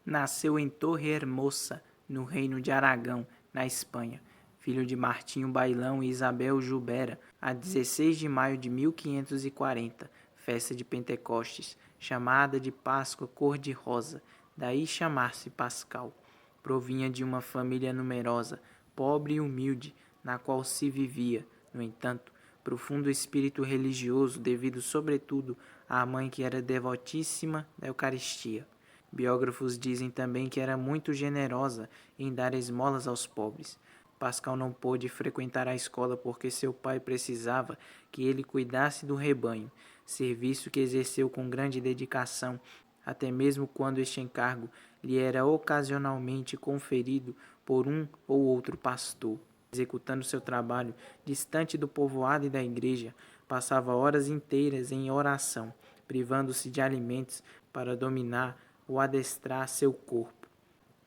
Nasceu em Torrehermosa, no reino de Aragão, na Espanha, filho de Martinho Bailão e Isabel Jubera, a 16 de maio de 1540, festa de Pentecostes, chamada de Páscoa cor-de-rosa, daí chamar-se Pascal. Provinha de uma família numerosa, pobre e humilde, na qual se vivia, no entanto, profundo espírito religioso devido sobretudo à mãe que era devotíssima da Eucaristia. Biógrafos dizem também que era muito generosa em dar esmolas aos pobres. Pascal não pôde frequentar a escola porque seu pai precisava que ele cuidasse do rebanho, serviço que exerceu com grande dedicação, até mesmo quando este encargo lhe era ocasionalmente conferido por um ou outro pastor. Executando seu trabalho distante do povoado e da igreja, passava horas inteiras em oração, privando-se de alimentos para dominar ou adestrar seu corpo.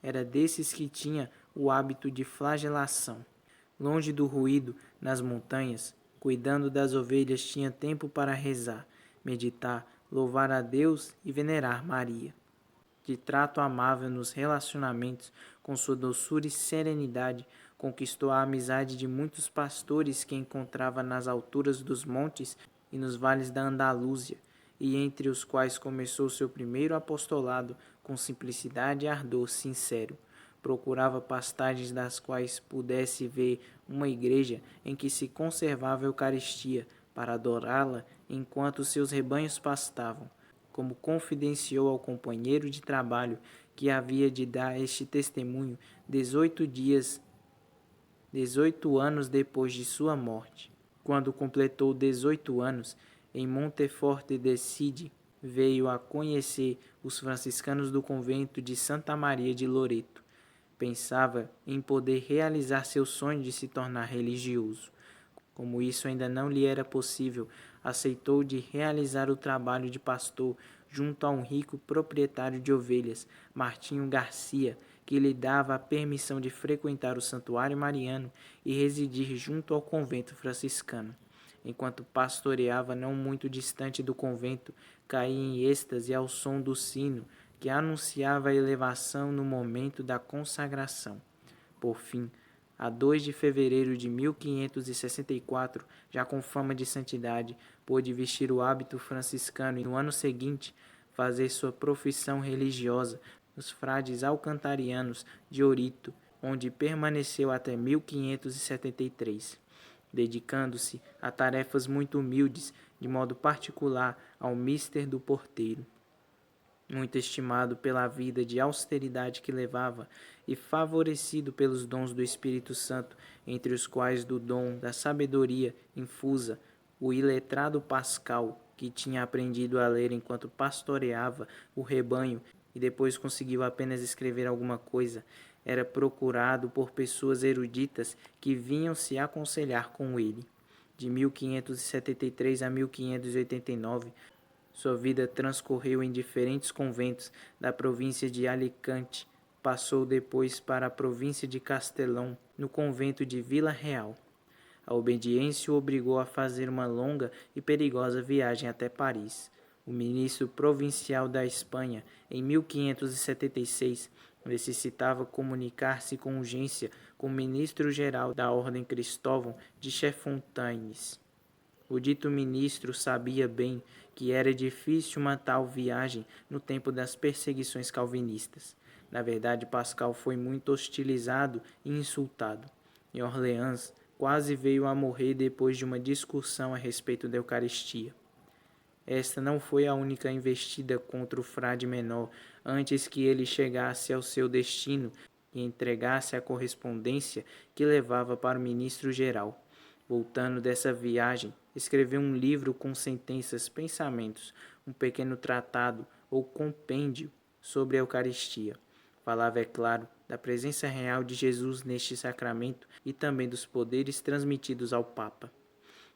Era desses que tinha o hábito de flagelação. Longe do ruído, nas montanhas, cuidando das ovelhas, tinha tempo para rezar, meditar, louvar a Deus e venerar Maria. De trato amável nos relacionamentos, com sua doçura e serenidade, conquistou a amizade de muitos pastores que encontrava nas alturas dos montes e nos vales da Andalúzia, e entre os quais começou seu primeiro apostolado com simplicidade e ardor sincero. Procurava pastagens das quais pudesse ver uma igreja em que se conservava a Eucaristia, para adorá-la enquanto seus rebanhos pastavam, como confidenciou ao companheiro de trabalho que havia de dar este testemunho 18 anos depois de sua morte. Quando completou 18 anos, em Monteforte de Cide, veio a conhecer os franciscanos do convento de Santa Maria de Loreto. Pensava em poder realizar seu sonho de se tornar religioso. Como isso ainda não lhe era possível, aceitou de realizar o trabalho de pastor junto a um rico proprietário de ovelhas, Martinho Garcia, que lhe dava a permissão de frequentar o santuário mariano e residir junto ao convento franciscano. Enquanto pastoreava não muito distante do convento, caía em êxtase ao som do sino, que anunciava a elevação no momento da consagração. Por fim, a 2 de fevereiro de 1564, já com fama de santidade, pôde vestir o hábito franciscano e, no ano seguinte, fazer sua profissão religiosa nos frades alcantarianos de Orito, onde permaneceu até 1573, dedicando-se a tarefas muito humildes, de modo particular ao mister do porteiro. Muito estimado pela vida de austeridade que levava e favorecido pelos dons do Espírito Santo, entre os quais do dom da sabedoria infusa, o iletrado Pascal, que tinha aprendido a ler enquanto pastoreava o rebanho e depois conseguiu apenas escrever alguma coisa, era procurado por pessoas eruditas que vinham se aconselhar com ele. De 1573 a 1589, sua vida transcorreu em diferentes conventos da província de Alicante. Passou depois para a província de Castelão, no convento de Vila Real. A obediência o obrigou a fazer uma longa e perigosa viagem até Paris. O ministro provincial da Espanha, em 1576, necessitava comunicar-se com urgência com o ministro-geral da Ordem Cristóvão de Chefontaines. O dito ministro sabia bem que era difícil uma tal viagem no tempo das perseguições calvinistas. Na verdade, Pascal foi muito hostilizado e insultado. Em Orleans, quase veio a morrer depois de uma discussão a respeito da Eucaristia. Esta não foi a única investida contra o frade menor antes que ele chegasse ao seu destino e entregasse a correspondência que levava para o ministro-geral. Voltando dessa viagem, escreveu um livro com sentenças, pensamentos, um pequeno tratado ou compêndio sobre a Eucaristia. Falava, é claro, da presença real de Jesus neste sacramento e também dos poderes transmitidos ao Papa.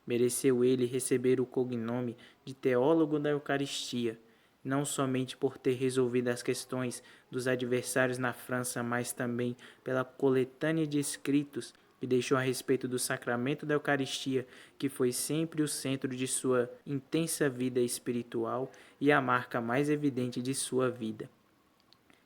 Mereceu ele receber o cognome de teólogo da Eucaristia, não somente por ter resolvido as questões dos adversários na França, mas também pela coletânea de escritos que deixou a respeito do sacramento da Eucaristia, que foi sempre o centro de sua intensa vida espiritual e a marca mais evidente de sua vida.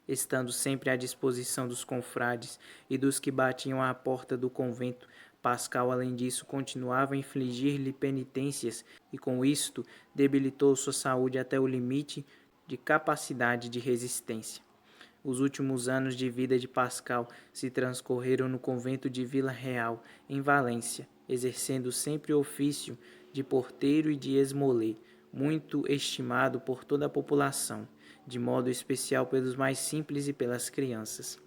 estando sempre à disposição dos confrades e dos que batiam à porta do convento. Pascal, além disso, continuava a infligir-lhe penitências e, com isto, debilitou sua saúde até o limite de capacidade de resistência. Os últimos anos de vida de Pascal se transcorreram no convento de Vila Real, em Valência, exercendo sempre o ofício de porteiro e de esmolé, muito estimado por toda a população, de modo especial pelos mais simples e pelas crianças.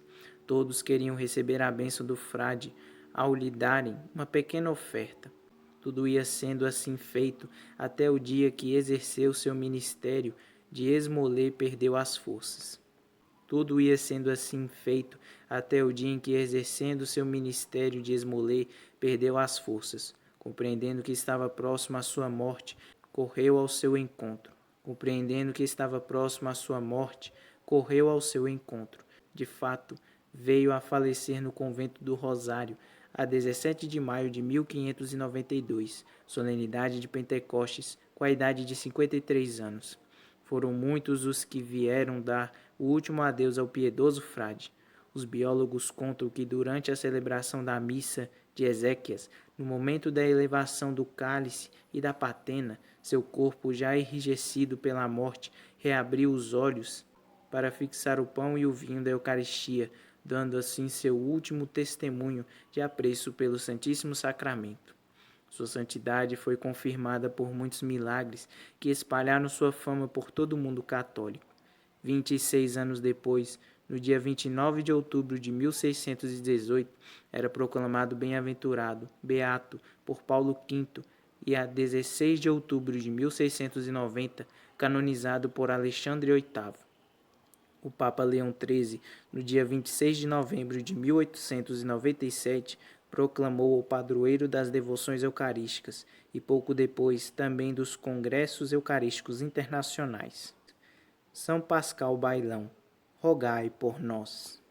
Todos queriam receber a bênção do frade ao lhe darem uma pequena oferta. Tudo ia sendo assim feito até o dia que exerceu seu ministério de esmolé perdeu as forças. Tudo ia sendo assim feito até o dia em que, exercendo seu ministério de esmolé, perdeu as forças. Compreendendo que estava próximo à sua morte, correu ao seu encontro. Compreendendo que estava próximo à sua morte, correu ao seu encontro. De fato, veio a falecer no convento do Rosário, a 17 de maio de 1592, solenidade de Pentecostes, com a idade de 53 anos. Foram muitos os que vieram dar o último adeus ao piedoso frade. Os biólogos contam que durante a celebração da missa de Ezequias, no momento da elevação do cálice e da patena, seu corpo já enrijecido pela morte reabriu os olhos para fixar o pão e o vinho da Eucaristia, dando assim seu último testemunho de apreço pelo Santíssimo Sacramento. Sua santidade foi confirmada por muitos milagres que espalharam sua fama por todo o mundo católico. 26 anos depois, no dia 29 de outubro de 1618, era proclamado bem-aventurado, beato, por Paulo V, e a 16 de outubro de 1690, canonizado por Alexandre VIII. O Papa Leão XIII, no dia 26 de novembro de 1897, proclamou-o padroeiro das devoções eucarísticas e pouco depois também dos congressos eucarísticos internacionais. São Pascal Bailão, rogai por nós.